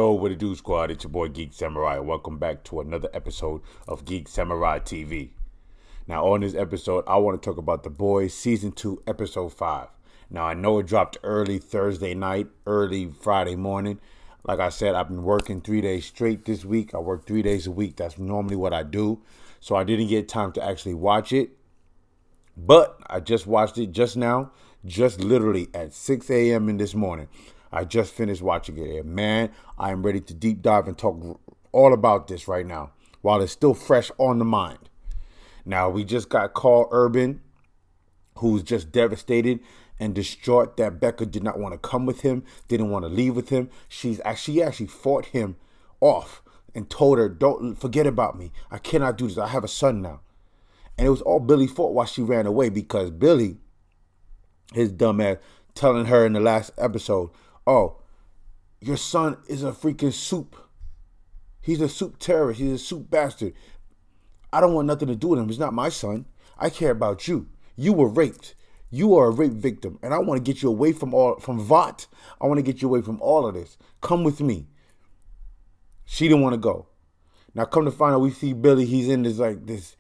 Yo, what it do, squad? It's your boy Geek Samurai. Welcome back to another episode of Geek Samurai TV. Now, on this episode, I want to talk about The Boys Season 2, Episode 5. Now, I know it dropped early Thursday night, early Friday morning. Like I said, I've been working 3 days straight this week. I work 3 days a week. That's normally what I do. So I didn't get time to actually watch it. But I just watched it just now, just literally at 6 a.m. in this morning. I just finished watching it. And man, I am ready to deep dive and talk all about this right now while it's still fresh on the mind. Now, we just got Karl Urban, who's just devastated and distraught that Becca did not want to come with him, didn't want to leave with him. She actually fought him off and told her, don't forget about me. I cannot do this. I have a son now. And it was all Billy's fault why she ran away, because Billy, his dumb ass, telling her in the last episode, oh, your son is a freaking soup. He's a soup terrorist. He's a soup bastard. I don't want nothing to do with him. He's not my son. I care about you. You were raped. You are a rape victim. And I want to get you away from Vought. I want to get you away from all of this. Come with me. She didn't want to go. Now, come to find out, we see Billy. He's in this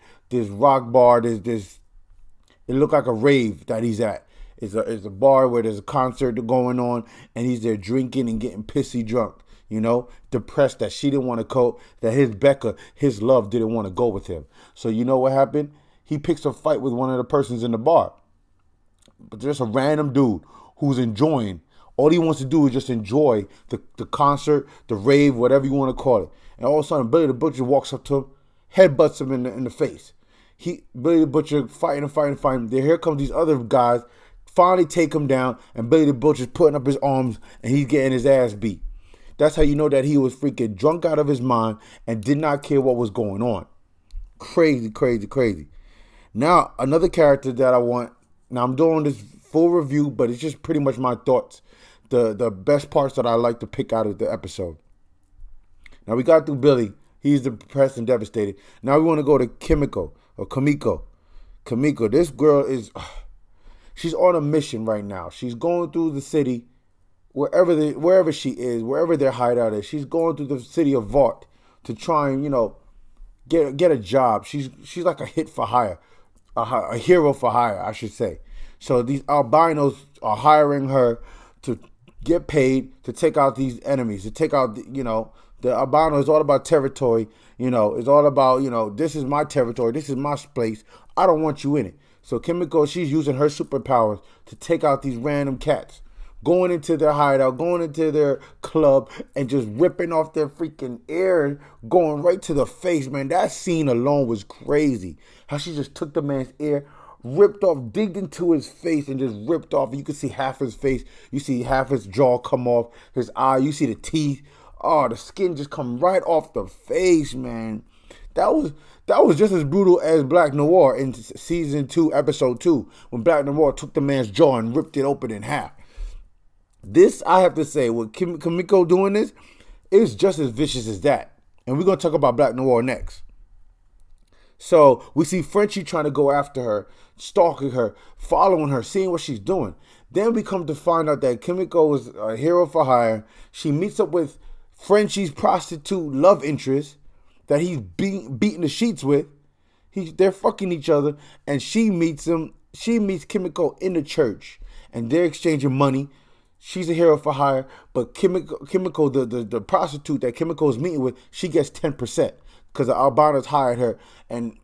rock bar. It looked like a rave that he's at. It's a bar where there's a concert going on, and he's there drinking and getting pissy drunk, depressed that she didn't want to go, that his love didn't want to go with him. So you know what happened? He picks a fight with one of the persons in the bar. But just a random dude who's enjoying. All he wants to do is just enjoy the concert, the rave, whatever you want to call it. And all of a sudden, Billy the Butcher walks up to him, headbutts him in the face. Billy the Butcher fighting. Then here comes these other guys, finally take him down, and Billy the Butcher's putting up his arms, and he's getting his ass beat. That's how you know that he was freaking drunk out of his mind and did not care what was going on. Crazy. Now, another character that I want, now I'm doing this full review, but it's just pretty much my thoughts, the best parts that I like to pick out of the episode. Now, we got through Billy. He's depressed and devastated. Now we want to go to Kimiko. This girl is... she's on a mission right now. She's going through the city, wherever she is, wherever their hideout is. She's going through the city of Vought to try and, get a job. She's like a hit for hire, a hero for hire, I should say. So these albinos are hiring her to get paid to take out these enemies, to take out, the albino is all about territory. It's all about, this is my territory. This is my place. I don't want you in it. So Kimiko, she's using her superpowers to take out these random cats, going into their hideout, going into their club, and just ripping off their freaking ear, going right to the face, man. That scene alone was crazy. How she just took the man's ear, ripped off, digged into his face, and just ripped off. You can see half his face. You see half his jaw come off, his eye. You see the teeth. Oh, the skin just come right off the face, man. That was just as brutal as Black Noir in Season 2, Episode 2, when Black Noir took the man's jaw and ripped it open in half. This, I have to say, with Kimiko doing this, is just as vicious as that. And we're going to talk about Black Noir next. So, we see Frenchie trying to go after her, stalking her, following her, seeing what she's doing. Then we come to find out that Kimiko is a hero for hire. She meets up with Frenchie's prostitute love interest that he's beating the sheets with. They're fucking each other, and she meets Kimiko in the church, and they're exchanging money. She's a hero for hire, but Kimiko, the prostitute that Kimiko is meeting with, she gets 10% because the albinos hired her, and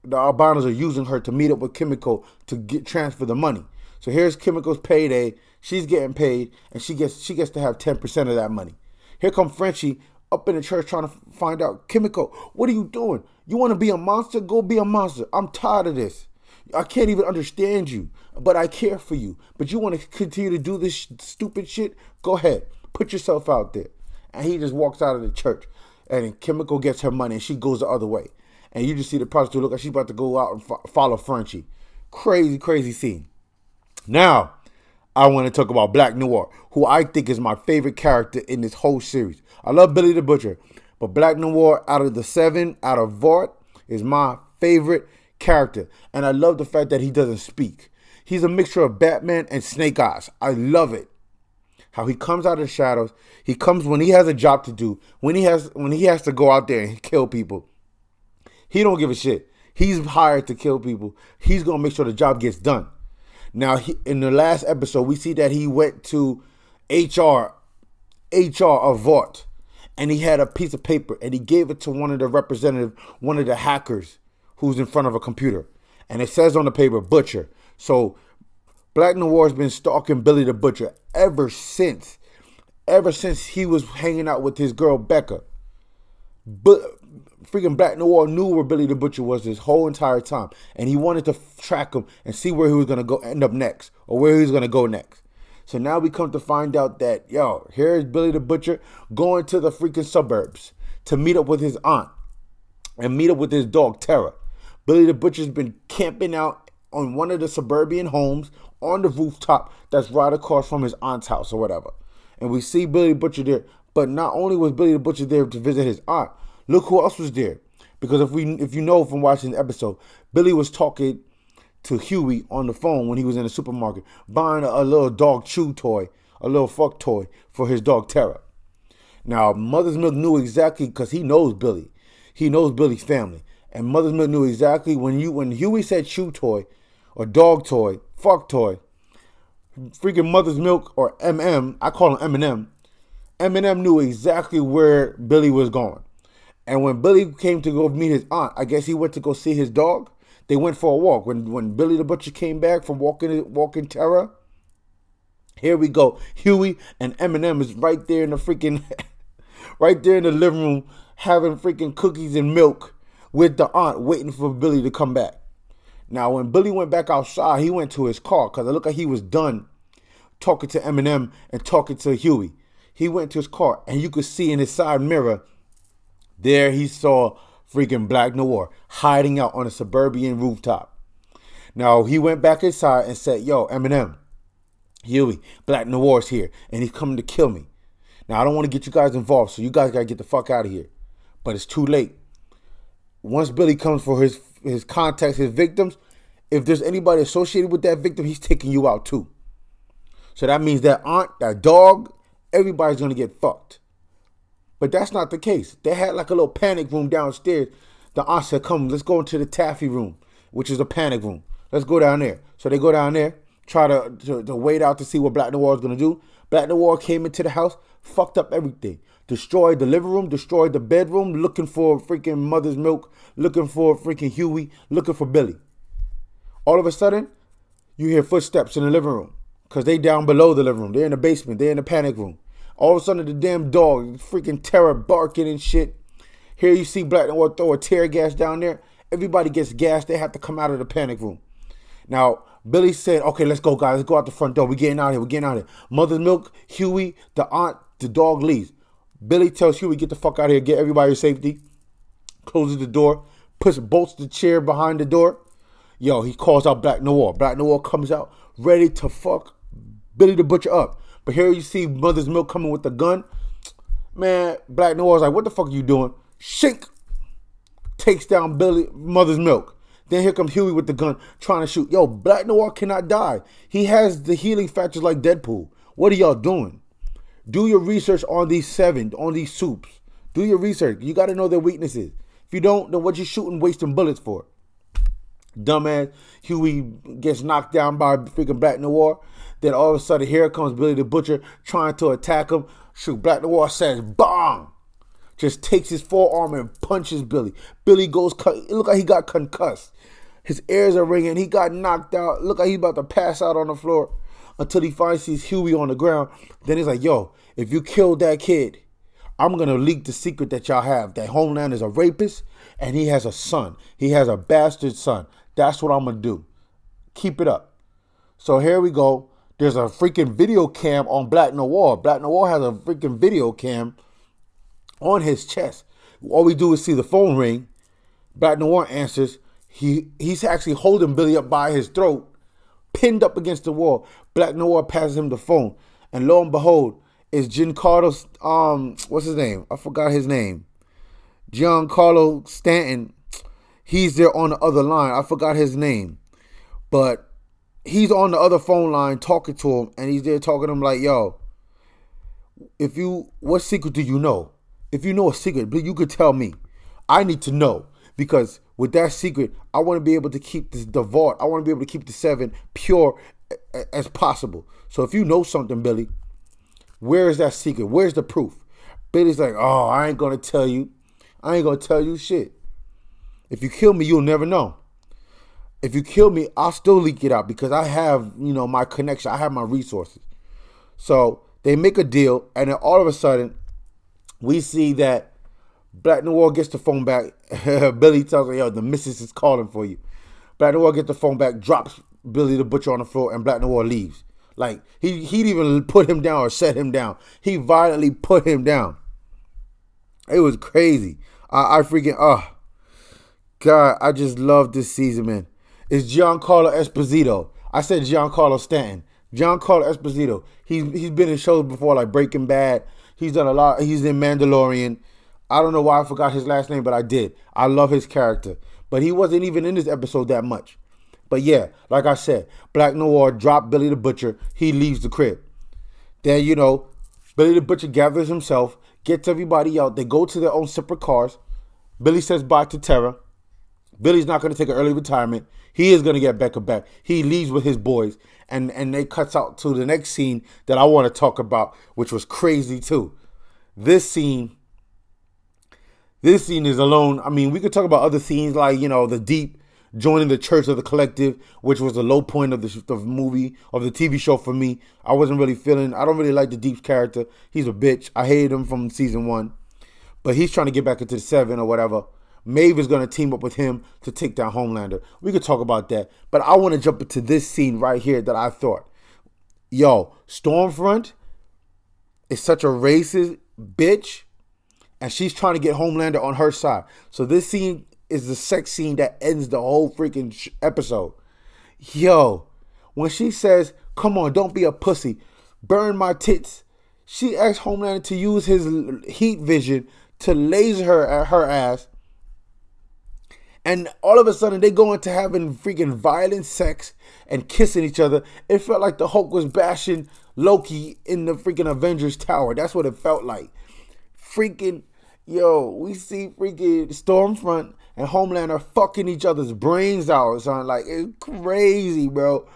the albinos are using her to meet up with Kimiko to transfer the money. So here's Kimiko's payday. She's getting paid, and she gets to have 10% of that money. Here comes Frenchie up in the church trying to find out, Kimiko, what are you doing? You want to be a monster? Go be a monster. I'm tired of this. I can't even understand you, but I care for you. But you want to continue to do this stupid shit? Go ahead. Put yourself out there. And he just walks out of the church. And Kimiko gets her money and she goes the other way. And you just see the prostitute look like she's about to go out and follow Frenchie. Crazy scene. Now, I want to talk about Black Noir, who I think is my favorite character in this whole series. I love Billy the Butcher, but Black Noir, out of the 7, out of Vought, is my favorite character. And I love the fact that he doesn't speak. He's a mixture of Batman and Snake Eyes. I love it. How he comes out of the shadows. He comes when he has a job to do. When he has to go out there and kill people. He don't give a shit. He's hired to kill people. He's gonna make sure the job gets done. Now, in the last episode, we see that he went to HR of Vought, and he had a piece of paper, and he gave it to one of the representatives, one of the hackers who's in front of a computer. And it says on the paper, Butcher. So Black Noir's been stalking Billy the Butcher ever since he was hanging out with his girl Becca. But freaking Black Noir knew where Billy the Butcher was this whole entire time, and he wanted to track him and see where he was gonna end up next, or where he was gonna go next. So now we come to find out that, yo, here's Billy the Butcher going to the freaking suburbs to meet up with his aunt and meet up with his dog, Terra. Billy the Butcher's been camping out on one of the suburban homes on the rooftop that's right across from his aunt's house or whatever. And we see Billy the Butcher there. But not only was Billy the Butcher there to visit his aunt, look who else was there. Because if you know from watching the episode, Billy was talking to Huey on the phone when he was in the supermarket, buying a little dog chew toy, a little fuck toy for his dog Terra. Now, Mother's Milk knew exactly, because he knows Billy. He knows Billy's family. And Mother's Milk knew exactly when Huey said chew toy or dog toy, fuck toy, freaking Mother's Milk or MM, I call him Eminem. Eminem knew exactly where Billy was going. And when Billy came to go meet his aunt, I guess he went to go see his dog. They went for a walk. When Billy the Butcher came back from walking Terra, here we go. Huey and Eminem is right there in the freaking, right there in the living room, having freaking cookies and milk with the aunt, waiting for Billy to come back. Now, when Billy went back outside, he went to his car because it looked like he was done talking to Eminem and talking to Huey. He went to his car, and you could see in his side mirror, there he saw freaking Black Noir hiding out on a suburban rooftop. Now, he went back inside and said, yo, Eminem, Huey, Black Noir's here, and he's coming to kill me. Now, I don't want to get you guys involved, so you guys got to get the fuck out of here. But it's too late. Once Billy comes for his contacts, his victims, if there's anybody associated with that victim, he's taking you out too. So that means that aunt, that dog, everybody's going to get fucked. But that's not the case. They had like a little panic room downstairs. The aunt said, come, let's go into the taffy room, which is a panic room. Let's go down there. So they go down there, try to wait out to see what Black Noir is going to do. Black Noir came into the house, fucked up everything. Destroyed the living room, destroyed the bedroom, looking for freaking Mother's Milk, looking for freaking Huey, looking for Billy. All of a sudden, you hear footsteps in the living room because they down below the living room. They're in the basement. They're in the panic room. All of a sudden, the damn dog, freaking Terror barking and shit. Here you see Black Noir throw a tear gas down there. Everybody gets gassed. They have to come out of the panic room. Now, Billy said, okay, let's go, guys. Let's go out the front door. We're getting out of here. We're getting out of here. Mother's Milk, Huey, the aunt, the dog leaves. Billy tells Huey, get the fuck out of here. Get everybody to safety. Closes the door. Bolts the chair behind the door. Yo, he calls out Black Noir. Black Noir comes out ready to fuck Billy the Butcher up. But here you see Mother's Milk coming with the gun. Man, Black Noir's like, what the fuck are you doing? Shake. Takes down Mother's Milk. Then here comes Huey with the gun trying to shoot. Yo, Black Noir cannot die. He has the healing factors like Deadpool. What are y'all doing? Do your research on these soups. Do your research. You got to know their weaknesses. If you don't, then what you shooting, wasting bullets for? Dumbass. Huey gets knocked down by freaking Black Noir. Then all of a sudden, here comes Billy the Butcher trying to attack him. Shoot, Black Noir says, bang! Just takes his forearm and punches Billy. Billy goes, it look like he got concussed. His ears are ringing. He got knocked out. Look like he's about to pass out on the floor until he finally sees Huey on the ground. Then he's like, yo, if you killed that kid, I'm going to leak the secret that y'all have. That Homeland is a rapist and he has a son. He has a bastard son. That's what I'm going to do. Keep it up. So here we go. There's a freaking video cam on Black Noir. Black Noir has a freaking video cam on his chest. All we do is see the phone ring. Black Noir answers. He's actually holding Billy up by his throat, pinned up against the wall. Black Noir passes him the phone. And lo and behold, it's Giancarlo, what's his name? I forgot his name. Giancarlo Stanton. He's there on the other line. I forgot his name. But he's on the other phone line talking to him. And he's there talking to him like, yo, what secret do you know? If you know a secret, you could tell me. I need to know because with that secret, I want to be able to keep the vault. I want to be able to keep the 7 pure as possible. So if you know something, Billy, where is that secret? Where's the proof? Billy's like, oh, I ain't gonna tell you. I ain't gonna tell you shit. If you kill me, you'll never know. If you kill me, I'll still leak it out because I have, my connection. I have my resources. So they make a deal, and then all of a sudden, we see that Black Noir gets the phone back. Billy tells her, yo, the missus is calling for you. Black Noir gets the phone back, drops Billy the Butcher on the floor, and Black Noir leaves. Like, he'd even put him down or set him down. He violently put him down. It was crazy. I freaking, God, I just love this season, man. It's Giancarlo Esposito. I said Giancarlo Stanton. Giancarlo Esposito. He's been in shows before like Breaking Bad. He's done a lot. He's in Mandalorian. I don't know why I forgot his last name, but I did. I love his character. But he wasn't even in this episode that much. But yeah, like I said, Black Noir dropped Billy the Butcher. He leaves the crib. Then, Billy the Butcher gathers himself, gets everybody out. They go to their own separate cars. Billy says bye to Tara. Billy's not going to take an early retirement. He is going to get Becca back. He leaves with his boys. And they cuts out to the next scene that I want to talk about, which was crazy too. This scene is alone. I mean, we could talk about other scenes like, the Deep joining the Church of the Collective, which was the low point of the movie, of the TV show for me. I don't really like the Deep's character. He's a bitch. I hated him from season 1. But he's trying to get back into the 7 or whatever. Maeve is going to team up with him to take down Homelander. We could talk about that. But I want to jump into this scene right here that I thought, Stormfront is such a racist bitch, and she's trying to get Homelander on her side. So this scene is the sex scene that ends the whole freaking episode. When she says, come on, don't be a pussy, burn my tits, she asks Homelander to use his heat vision to laser her at her ass. And all of a sudden, they go into having freaking violent sex and kissing each other. It felt like the Hulk was bashing Loki in the freaking Avengers Tower. That's what it felt like. We see freaking Stormfront and Homelander fucking each other's brains out, son. Like, it's crazy, bro.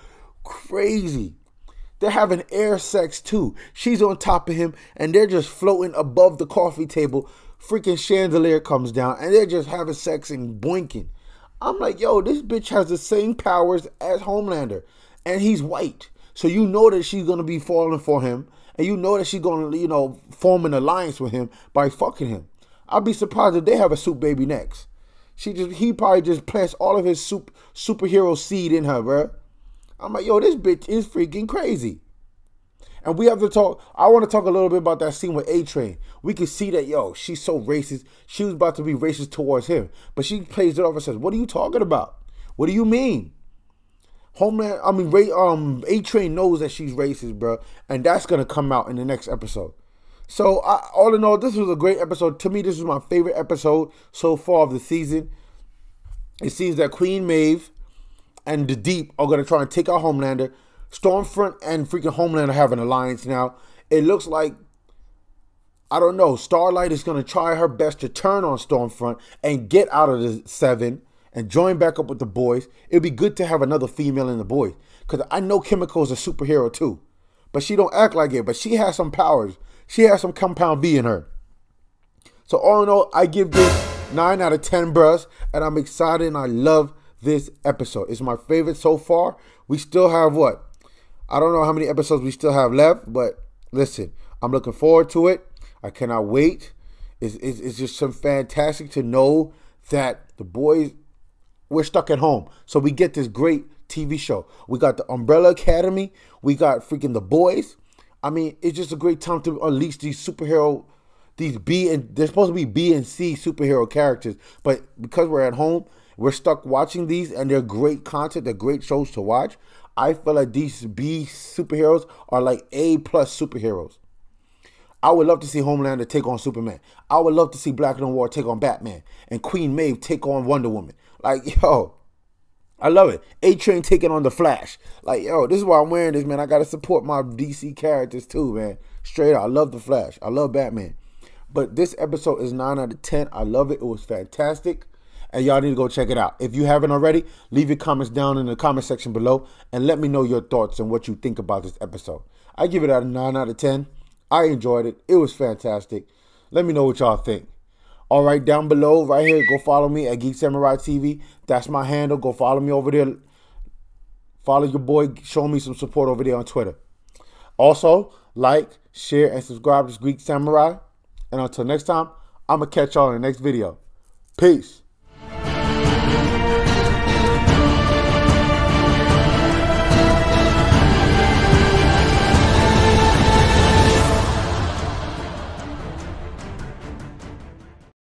Crazy. They're having air sex, too. She's on top of him, and they're just floating above the coffee table. Freaking chandelier comes down, and they're just having sex and boinking. I'm like, this bitch has the same powers as Homelander, and he's white. So you know that she's going to be falling for him, and you know that she's going to, form an alliance with him by fucking him. I'd be surprised if they have a soup baby next. He probably just plants all of his superhero seed in her, bro. I'm like, this bitch is freaking crazy. And we have to talk. I want to talk a little bit about that scene with A-Train. We can see that, she's so racist. She was about to be racist towards him. But she plays it off and says, what are you talking about? What do you mean? A-Train knows that she's racist, bro. And that's going to come out in the next episode. So, all in all, this was a great episode. To me, this was my favorite episode so far of the season. It seems that Queen Maeve and the Deep are going to try and take out Homelander. Stormfront and freaking Homelander have an alliance now. It looks like, I don't know, Starlight is going to try her best to turn on Stormfront and get out of the 7 and join back up with the boys. It'd be good to have another female in the boys. Because I know Kimiko is a superhero too. But she don't act like it. But she has some powers. She has some compound V in her. So all in all, I give this 9 out of 10, bros. And I'm excited and I love this episode. It's my favorite so far. We still have what? I don't know how many episodes we still have left, but listen, I'm looking forward to it. I cannot wait. It's just some fantastic to know that the boys, we're stuck at home. So we get this great TV show. We got the Umbrella Academy. We got freaking The Boys. I mean, it's just a great time to unleash these superhero, they're supposed to be B and C superhero characters. But because we're at home, we're stuck watching these and they're great content. They're great shows to watch. I feel like these B superheroes are like A+ superheroes. I would love to see Homelander take on Superman. I would love to see Black Noir take on Batman. And Queen Maeve take on Wonder Woman. Like, I love it. A-Train taking on the Flash. Like, yo, this is why I'm wearing this, man. I got to support my DC characters too, man. Straight up. I love the Flash. I love Batman. But this episode is 9 out of 10. I love it. It was fantastic. And y'all need to go check it out. If you haven't already, leave your comments down in the comment section below and let me know your thoughts and what you think about this episode. I give it a 9 out of 10. I enjoyed it. It was fantastic. Let me know what y'all think. All right, down below, right here, go follow me at Geek Samurai TV. That's my handle. Go follow me over there. Follow your boy. Show me some support over there on Twitter. Also, like, share, and subscribe to Geek Samurai. And until next time, I'm going to catch y'all in the next video. Peace.